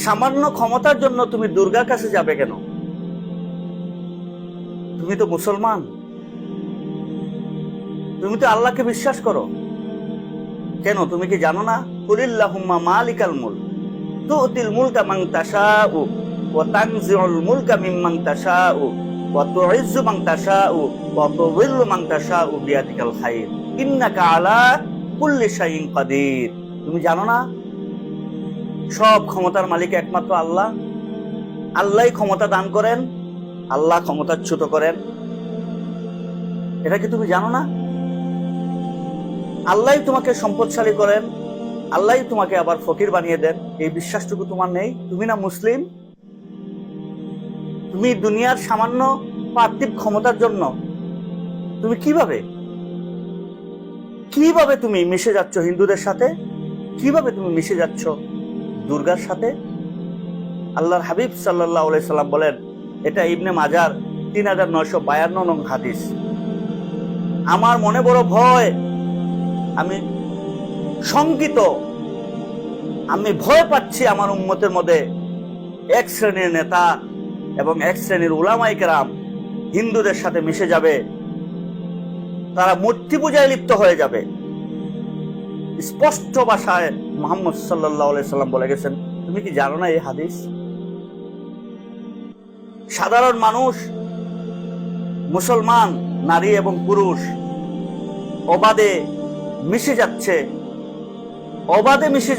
সামান্য ক্ষমতার জন্য তুমি দুর্গার কাছে যাবে কেন? তুমি তো মুসলমান, তুমি তো আল্লাহকে বিশ্বাস করো। কেন তুমি কি জানো না? কুলিল্লাহুম্মা মালিকাল মুলক তুতিল মুলকা মান তাশাউ ওয়া তানজিউল মুলকা মিম্মান তাশাউ ওয়া তুইজ্জু মান তাশাউ ওয়া তুযিল্লু মান তাশাউ বিয়াদিকাল খায়র ইন্নাকা আলা কুল্লি শাইইন কাদির। তুমি জানো না সব ক্ষমতার মালিক একমাত্র আল্লাহ। আল্লাহই ক্ষমতা দান করেন, আল্লাহ ক্ষমতাচ্যুত করেন। এটা কি তুমি জানো না? আল্লাহই তোমাকে সম্পদশালী করেন, আল্লাহই তোমাকে আবার ফকির বানিয়ে দেন। এই বিশ্বাসটুকু তোমার নেই? তুমি না মুসলিম? তুমি দুনিয়ার সামান্য পার্থিব ক্ষমতার জন্য তুমি কিভাবে তুমি মিশে যাচ্ছ হিন্দুদের সাথে? কিভাবে তুমি মিশে যাচ্ছ দুর্গার সাথে? আল্লাহর হাবিব সাল্লাল্লাহু আলাইহি সাল্লাম বলেন, এটা ইবনে মাজার 3952 নং হাদিস, আমার মনে বড় ভয়, আমি শঙ্কিত, আমি ভয় পাচ্ছি আমার উম্মতের মধ্যে এক শ্রেণীর নেতা এবং এক শ্রেণীর উলামায়ে কেরাম হিন্দুদের সাথে মিশে যাবে, তারা মূর্তি পূজায় লিপ্ত হয়ে যাবে। স্পষ্ট ভাষায় মুহাম্মদ সাল্লাল্লাহু আলাইহি সাল্লাম বলে গেছেন। তুমি কি জানো না এই হাদিস? সাধারণ মানুষ, মুসলমান নারী এবং পুরুষ অবাধে মিশে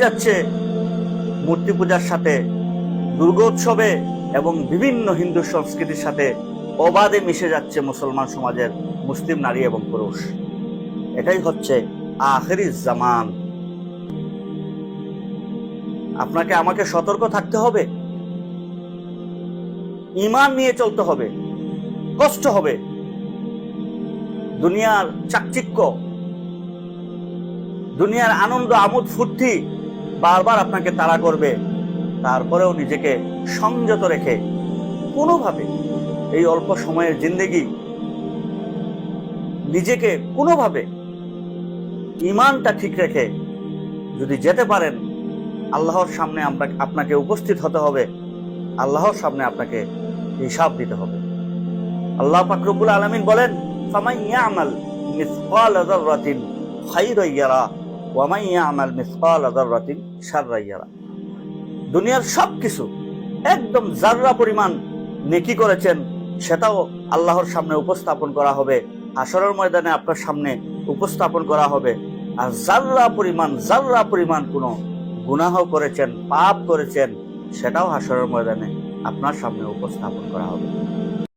যাচ্ছে মূর্তি পূজার সাথে, দুর্গোৎসবে এবং বিভিন্ন হিন্দু সংস্কৃতির সাথে অবাধে মিশে যাচ্ছে মুসলমান সমাজের মুসলিম নারী এবং পুরুষ। এটাই হচ্ছে আখিরিজ জামান। আপনাকে আমাকে সতর্ক থাকতে হবে, ঈমান নিয়ে চলতে হবে। কষ্ট হবে, দুনিয়ার চাকচিক্য, দুনিয়ার আনন্দ আমোদ ফুর্তি বারবার আপনাকে তাড়া করবে। তারপরেও নিজেকে সংযত রেখে কোনোভাবে এই অল্প সময়ের জিন্দেগি নিজেকে কোনোভাবে ঈমানটা ঠিক রেখে যদি যেতে পারেন, আল্লাহর সামনে আপনাকে উপস্থিত হতে হবে, আল্লাহর সামনে আপনাকে হিসাব দিতে হবে। আল্লাহ পাক রব্বুল আলামিন বলেন, ফামান ইয়ামাল মিসকালা যাররাতিন খায়রান ইয়ারা ওয়া মান ইয়ামাল মিসকালা যাররাতিন শাররান ইয়ারা। দুনিয়ার সবকিছু একদম জাররা পরিমাণ নেকি করেছেন, সেটাও আল্লাহর সামনে উপস্থাপন করা হবে, হাসরের ময়দানে আপনার সামনে উপস্থাপন করা হবে। আর জাররা পরিমাণ কোনো গুনাহ করেছেন, পাপ করেছেন, সেটাও হাসরের ময়দানে আপনার সামনে উপস্থাপন করা হবে।